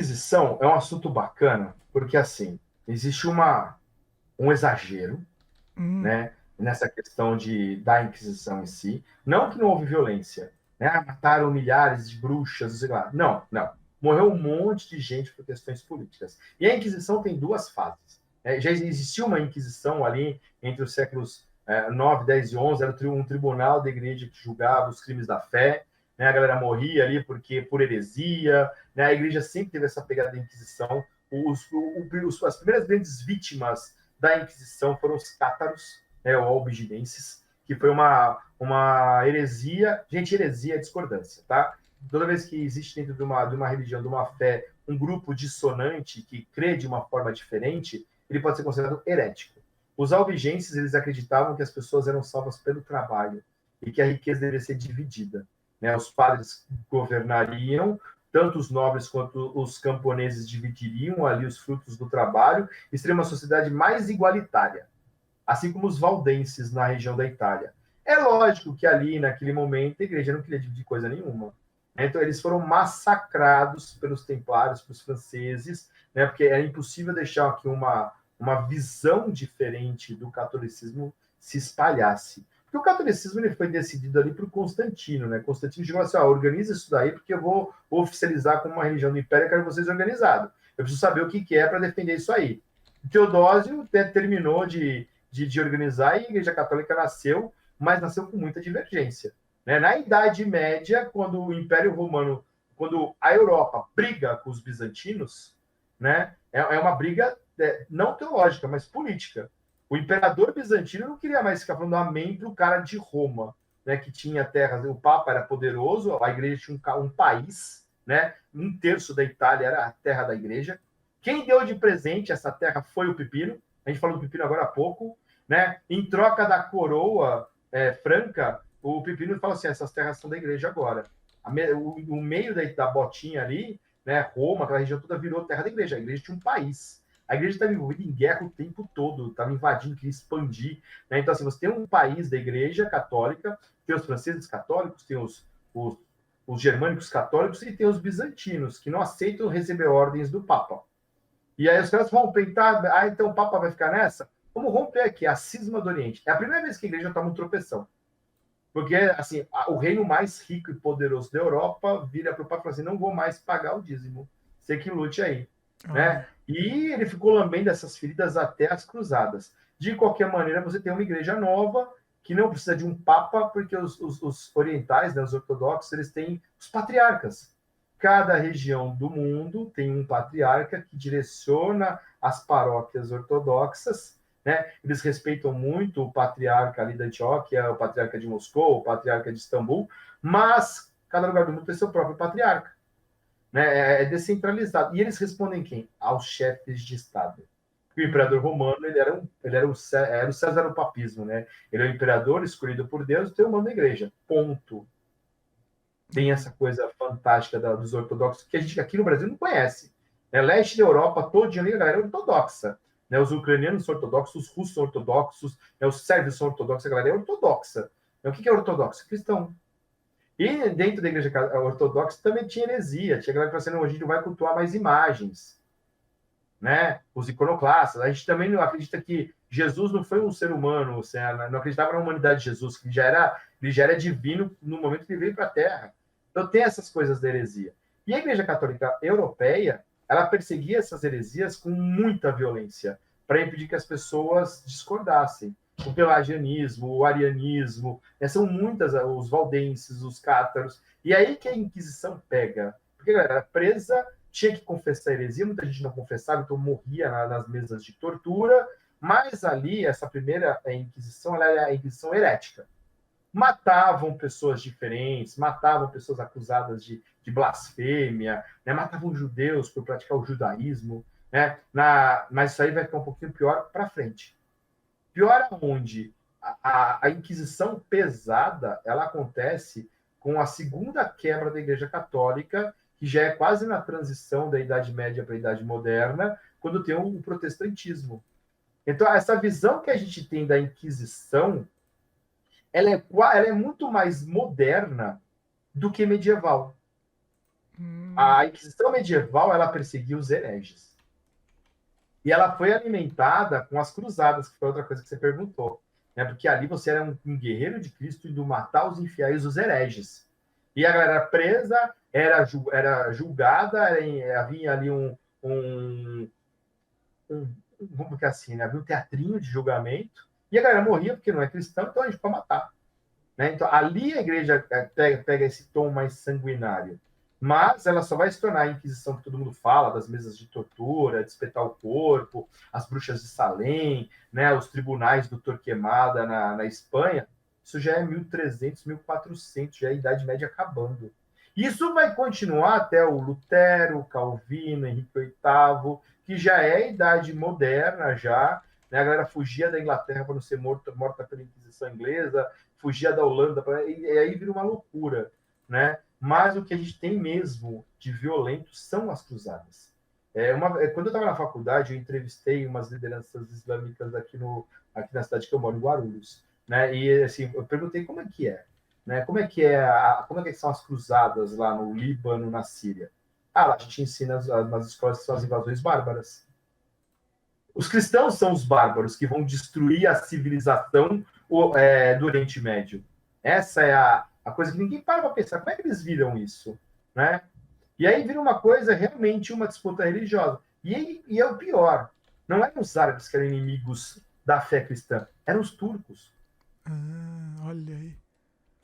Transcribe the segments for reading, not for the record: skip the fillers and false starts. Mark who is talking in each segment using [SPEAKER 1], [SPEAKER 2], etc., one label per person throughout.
[SPEAKER 1] Inquisição é um assunto bacana, porque assim, existe um exagero,
[SPEAKER 2] Hum,
[SPEAKER 1] né, nessa questão da Inquisição em si. Não que não houve violência, né? Mataram milhares de bruxas, não sei lá. Não, não. Morreu um monte de gente por questões políticas. E a Inquisição tem duas fases. Já existiu uma Inquisição ali entre os séculos 9, 10 e 11, era um tribunal da igreja que julgava os crimes da fé, né? A galera morria ali por heresia, né? A igreja sempre teve essa pegada da Inquisição. As primeiras grandes vítimas da Inquisição foram os cátaros, né, ou albigenses, que foi uma heresia. Gente, heresia é discordância, tá? Toda vez que existe dentro de uma religião, de uma fé, um grupo dissonante que crê de uma forma diferente, ele pode ser considerado herético. Os albigenses, eles acreditavam que as pessoas eram salvas pelo trabalho e que a riqueza deveria ser dividida, né? Os padres governariam, tanto os nobres quanto os camponeses dividiriam ali os frutos do trabalho, e seria uma sociedade mais igualitária, assim como os valdenses na região da Itália. É lógico que ali, naquele momento, a igreja não queria dividir coisa nenhuma. Então, eles foram massacrados pelos templários, pelos franceses, né, porque é impossível deixar que uma visão diferente do catolicismo se espalhasse. Porque o catolicismo ele foi decidido ali por Constantino, né? Constantino chegou assim: organiza isso daí, porque eu vou oficializar como uma religião do Império, eu quero vocês organizados. Eu preciso saber o que é para defender isso aí. Teodósio terminou de organizar, e a Igreja Católica nasceu, mas nasceu com muita divergência. Né? Na Idade Média, quando o Império Romano, quando a Europa briga com os bizantinos, né, é uma briga não teológica, mas política. O imperador bizantino não queria mais ficar falando amém para o cara de Roma, né, que tinha terras, o Papa era poderoso, a igreja tinha um país, né, um terço da Itália era a terra da igreja. Quem deu de presente essa terra foi o Pepino, a gente falou do Pepino agora há pouco, né? Em troca da coroa franca, o Pepino fala assim: essas terras são da igreja agora. O meio da botinha ali, né? Roma, aquela região toda virou terra da igreja. A igreja tinha um país. A igreja estava envolvida em guerra o tempo todo, estava invadindo, queria expandir. Né? Então, assim, você tem um país da igreja católica, tem os franceses católicos, tem os germânicos católicos e tem os bizantinos, que não aceitam receber ordens do Papa. E aí os caras rompem, tá? Ah, então o Papa vai ficar nessa? Vamos romper aqui, a cisma do Oriente. É a primeira vez que a igreja toma um tropeção. Porque, assim, o reino mais rico e poderoso da Europa vira para o Papa e fala assim: não vou mais pagar o dízimo. Você que lute aí. Né?
[SPEAKER 2] olha.
[SPEAKER 1] E ele ficou lambendo essas feridas até as cruzadas. De qualquer maneira, você tem uma igreja nova que não precisa de um papa, porque os orientais, né, os ortodoxos, eles têm os patriarcas. Cada região do mundo tem um patriarca que direciona as paróquias ortodoxas, né? Eles respeitam muito o patriarca ali da Antioquia, o patriarca de Moscou, o patriarca de Istambul, mas cada lugar do mundo tem seu próprio patriarca, né? É descentralizado. E eles respondem quem? Aos chefes de Estado. O imperador romano era o César o papismo, né? Ele é o imperador escolhido por Deus e tem o mando da igreja. Ponto. Tem essa coisa fantástica dos ortodoxos que a gente aqui no Brasil não conhece. Né? Leste da Europa, todo ali a galera é ortodoxa. Né? Os ucranianos são ortodoxos, os russos são ortodoxos, né? Os sérvios são ortodoxos, a galera é ortodoxa. Então, o que é ortodoxo? Cristão. E dentro da igreja ortodoxa também tinha heresia. Tinha galera que falava assim: não, a gente não vai cultuar mais imagens. Né? Os iconoclastas. A gente também não acredita que Jesus não foi um ser humano, não acreditava na humanidade de Jesus, que ele já era divino no momento que ele veio para a Terra. Então tem essas coisas da heresia. E a Igreja Católica Europeia, ela perseguia essas heresias com muita violência, para impedir que as pessoas discordassem. O pelagianismo, o arianismo, são muitas, os valdenses, os cátaros. E aí que a Inquisição pega. Porque a galera era presa, tinha que confessar heresia, muita gente não confessava, então morria nas mesas de tortura, mas ali, essa primeira Inquisição, ela era a Inquisição herética. Matavam pessoas diferentes, matavam pessoas acusadas de blasfêmia, né? Matavam judeus por praticar o judaísmo, né? Mas isso aí vai ficar um pouquinho pior para frente. Pior aonde a Inquisição pesada, ela acontece com a segunda quebra da Igreja Católica, que já é quase na transição da Idade Média para a Idade Moderna, quando tem o protestantismo. Então, essa visão que a gente tem da Inquisição, ela é muito mais moderna do que medieval.
[SPEAKER 2] Hum.
[SPEAKER 1] A Inquisição medieval, ela perseguia os hereges. E ela foi alimentada com as cruzadas, que foi outra coisa que você perguntou. Né? Porque ali você era um guerreiro de Cristo indo matar os infiéis, os hereges. E a galera era presa, era julgada, havia ali como que é assim, né? Havia um teatrinho de julgamento, e a galera morria porque não é cristão, então a gente pode matar. Né? Então, ali a igreja pega esse tom mais sanguinário. Mas ela só vai se tornar a Inquisição que todo mundo fala, das mesas de tortura, de espetar o corpo, as bruxas de Salem, né, os tribunais do Torquemada na Espanha. Isso já é 1300, 1400, já é a Idade Média acabando. Isso vai continuar até o Lutero, Calvino, Henrique VIII, que já é a Idade Moderna já. Né? A galera fugia da Inglaterra para não ser morta pela Inquisição Inglesa, fugia da Holanda, e aí vira uma loucura, né? Mas o que a gente tem mesmo de violento são as cruzadas. Quando eu estava na faculdade, eu entrevistei umas lideranças islâmicas aqui na cidade que eu moro, em Guarulhos, né? E assim, eu perguntei como é que é, né? Como é que são as cruzadas lá no Líbano, na Síria? Ah, lá a gente ensina nas escolas que são as invasões bárbaras. Os cristãos são os bárbaros que vão destruir a civilização do Oriente Médio. Essa é a coisa que ninguém para pensar. Como é que eles viram isso? Né? E aí vira uma coisa, realmente, uma disputa religiosa. E é o pior. Não eram os árabes que eram inimigos da fé cristã, eram os turcos.
[SPEAKER 2] Olha aí.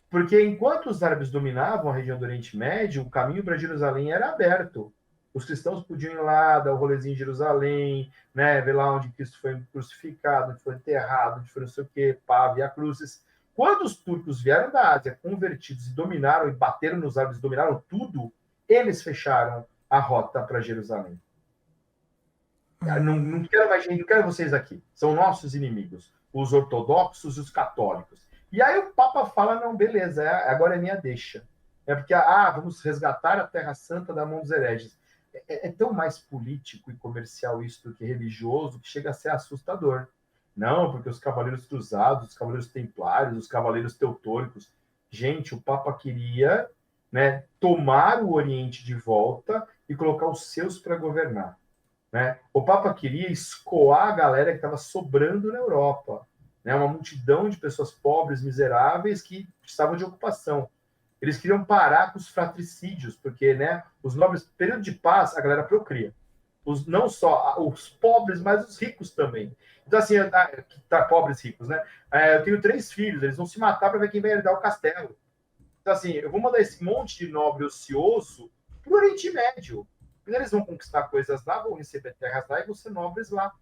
[SPEAKER 1] Porque enquanto os árabes dominavam a região do Oriente Médio, o caminho para Jerusalém era aberto. Os cristãos podiam ir lá, dar o rolezinho em Jerusalém, né, ver lá onde Cristo foi crucificado, onde foi enterrado, onde foi não sei o quê, pá, via cruzes. Quando os turcos vieram da Ásia, convertidos e dominaram, e bateram nos árabes, dominaram tudo, eles fecharam a rota para Jerusalém. Não quero mais gente, não quero vocês aqui. São nossos inimigos, os ortodoxos e os católicos. E aí o Papa fala, não, beleza, agora é minha deixa. É porque, vamos resgatar a Terra Santa da mão dos hereges. É tão mais político e comercial isso do que religioso que chega a ser assustador. Não, porque os cavaleiros cruzados, os cavaleiros templários, os cavaleiros teutônicos. Gente, o Papa queria, né, tomar o Oriente de volta e colocar os seus para governar. Né? O Papa queria escoar a galera que estava sobrando na Europa, né? Uma multidão de pessoas pobres, miseráveis, que precisavam de ocupação. Eles queriam parar com os fratricídios, porque, né, os nobres, período de paz, a galera procria. Não só os pobres, mas os ricos também. Então, assim, pobres ricos, né? Eu tenho 3 filhos, eles vão se matar para ver quem vai herdar o castelo. Então, assim, eu vou mandar esse monte de nobre ocioso para o Oriente Médio. Eles vão conquistar coisas lá, vão receber terras lá e vão ser nobres lá.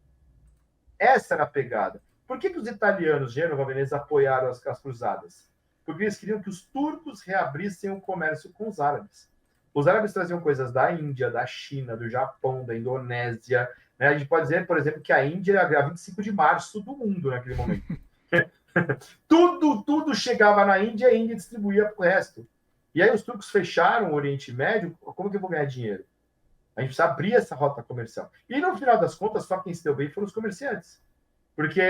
[SPEAKER 1] Essa era a pegada. Por que os italianos, Gênova, Veneza, apoiaram as cruzadas? Porque eles queriam que os turcos reabrissem o comércio com os árabes. Os árabes traziam coisas da Índia, da China, do Japão, da Indonésia. Né? A gente pode dizer, por exemplo, que a Índia era a 25 de março do mundo naquele momento. tudo chegava na Índia e a Índia distribuía para o resto. E aí os turcos fecharam o Oriente Médio. Como que eu vou ganhar dinheiro? A gente precisa abrir essa rota comercial. E no final das contas, só quem se deu bem foram os comerciantes. Porque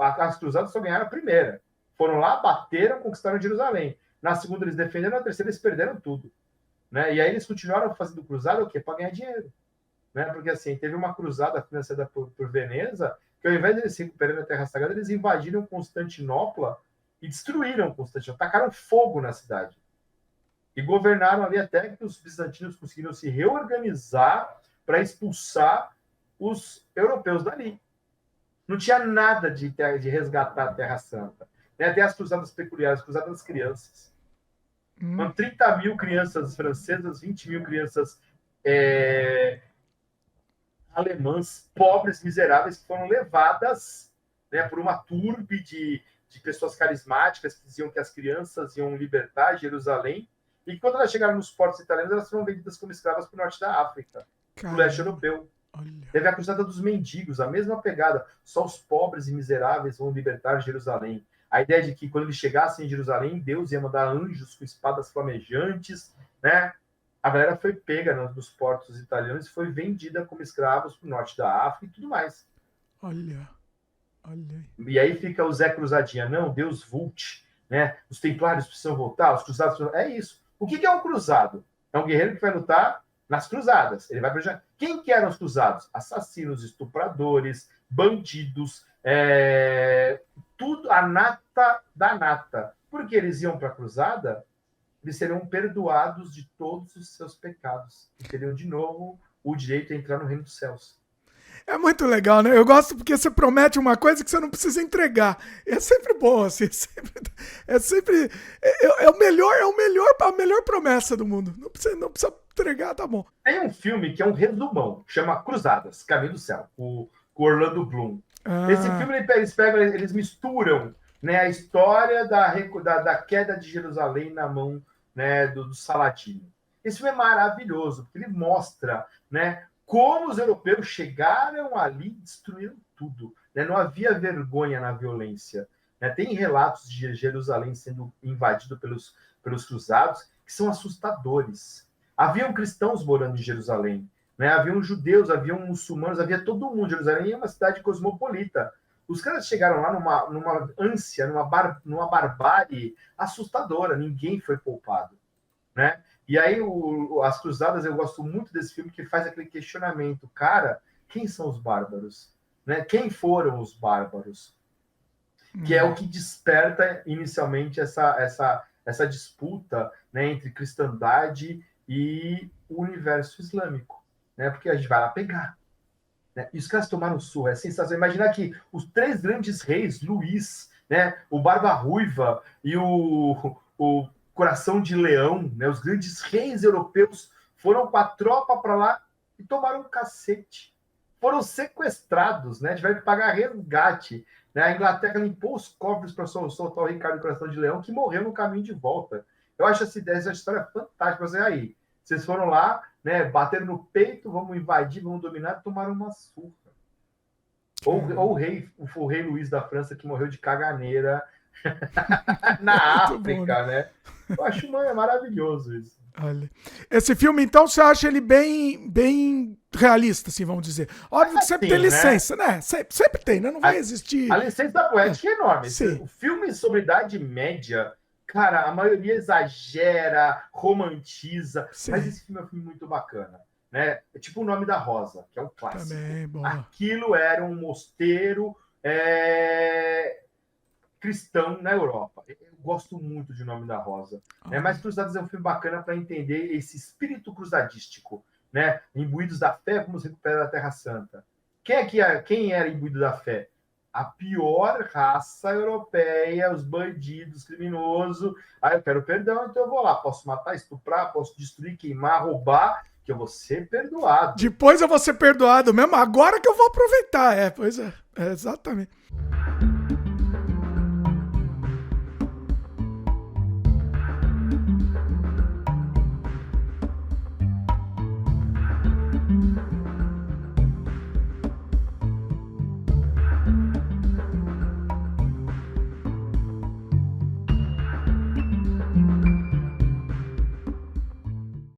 [SPEAKER 1] as cruzadas só ganharam a primeira. Foram lá, bateram, conquistaram Jerusalém. Na segunda eles defenderam, na terceira eles perderam tudo. Né? E aí eles continuaram fazendo cruzada o quê? Para ganhar dinheiro. Né? Porque assim, teve uma cruzada financiada por Veneza, que ao invés de eles recuperarem a Terra Sagrada, eles invadiram Constantinopla e destruíram Constantinopla, tacaram fogo na cidade. E governaram ali até que os bizantinos conseguiram se reorganizar para expulsar os europeus dali. Não tinha nada de resgatar a Terra Santa. Tem até as cruzadas peculiares, cruzadas das crianças.
[SPEAKER 2] Hum.
[SPEAKER 1] Então, 30 mil crianças francesas, 20 mil crianças alemãs, pobres, miseráveis, que foram levadas, né, por uma turbe de pessoas carismáticas que diziam que as crianças iam libertar Jerusalém, e que quando elas chegaram nos portos italianos, elas foram vendidas como escravas para o norte da África, para o leste
[SPEAKER 2] Caramba.
[SPEAKER 1] europeu.
[SPEAKER 2] Olha.
[SPEAKER 1] Teve a cruzada dos mendigos, a mesma pegada. Só os pobres e miseráveis vão libertar Jerusalém. A ideia de que quando eles chegassem em Jerusalém, Deus ia mandar anjos com espadas flamejantes, né? A galera foi pega nos portos italianos e foi vendida como escravos para o norte da África e tudo mais.
[SPEAKER 2] Olha. Olha aí.
[SPEAKER 1] E aí fica o Zé Cruzadinha, não, Deus vult, né? Os templários precisam voltar, os cruzados precisam... É isso. O que é um cruzado? É um guerreiro que vai lutar nas cruzadas. Ele vai beijar. Quem que eram os cruzados? Assassinos, estupradores, bandidos, tudo, a nata da nata. Porque eles iam para a cruzada, eles seriam perdoados de todos os seus pecados. E teriam de novo o direito a entrar no reino dos céus.
[SPEAKER 2] É muito legal, né? Eu gosto porque você promete uma coisa que você não precisa entregar. É sempre bom, assim. É a melhor promessa do mundo. Não precisa entregar, tá bom.
[SPEAKER 1] Tem um filme que é um resumão, chama Cruzadas, Caminho do Céu, com Orlando Bloom. Esse filme eles misturam, né, a história da queda de Jerusalém na mão, né, do Saladino. Esse filme é maravilhoso, porque ele mostra, né, como os europeus chegaram ali e destruíram tudo. Né? Não havia vergonha na violência. Né? Tem relatos de Jerusalém sendo invadido pelos cruzados que são assustadores. Haviam cristãos morando em Jerusalém. Né? Haviam judeus, haviam muçulmanos, havia todo mundo. Jerusalém é uma cidade cosmopolita. Os caras chegaram lá numa ânsia, numa barbárie assustadora. Ninguém foi poupado. Né? E aí, as Cruzadas, eu gosto muito desse filme, que faz aquele questionamento. Cara, quem são os bárbaros? Né? Quem foram os bárbaros? Que é o que desperta, inicialmente, essa disputa, né, entre cristandade e o universo islâmico. Né? Porque a gente vai lá pegar. Né? E os caras tomaram surra. É sensacional. Imagina que os 3 grandes reis, Luís, né, o Barba Ruiva e o Coração de Leão, né? Os grandes reis europeus foram com a tropa para lá e tomaram um cacete. Foram sequestrados, né? Tiveram que pagar resgate. Né? A Inglaterra limpou os cofres para soltar o Ricardo Coração de Leão, que morreu no caminho de volta. Eu acho essa história fantástica. Você aí, vocês foram lá, né? Bateram no peito, vamos invadir, vamos dominar, tomaram uma surra. Ou o rei Luís da França, que morreu de caganeira na África, né? Eu acho maravilhoso isso.
[SPEAKER 2] Olha. Esse filme, então, você acha ele bem realista, assim, vamos dizer. Óbvio que sempre tem licença, né? Sempre tem, né? Não vai existir...
[SPEAKER 1] A licença poética é enorme. Sim. O filme sobre Idade Média, cara, a maioria exagera, romantiza, sim, mas esse filme é um filme muito bacana. Né? É tipo O Nome da Rosa, que é um clássico.
[SPEAKER 2] Também, boa.
[SPEAKER 1] Aquilo era um mosteiro cristão na Europa. Eu gosto muito de O Nome da Rosa. Né? Mas Cruzadas é um filme bacana para entender esse espírito cruzadístico, né? Imbuídos da fé, como se recupera da Terra Santa. Quem era imbuído da fé? A pior raça europeia, os bandidos, criminosos. Eu quero perdão, então eu vou lá. Posso matar, estuprar, posso destruir, queimar, roubar, que eu vou ser perdoado.
[SPEAKER 2] Depois eu vou ser perdoado mesmo, agora que eu vou aproveitar. Pois é, exatamente.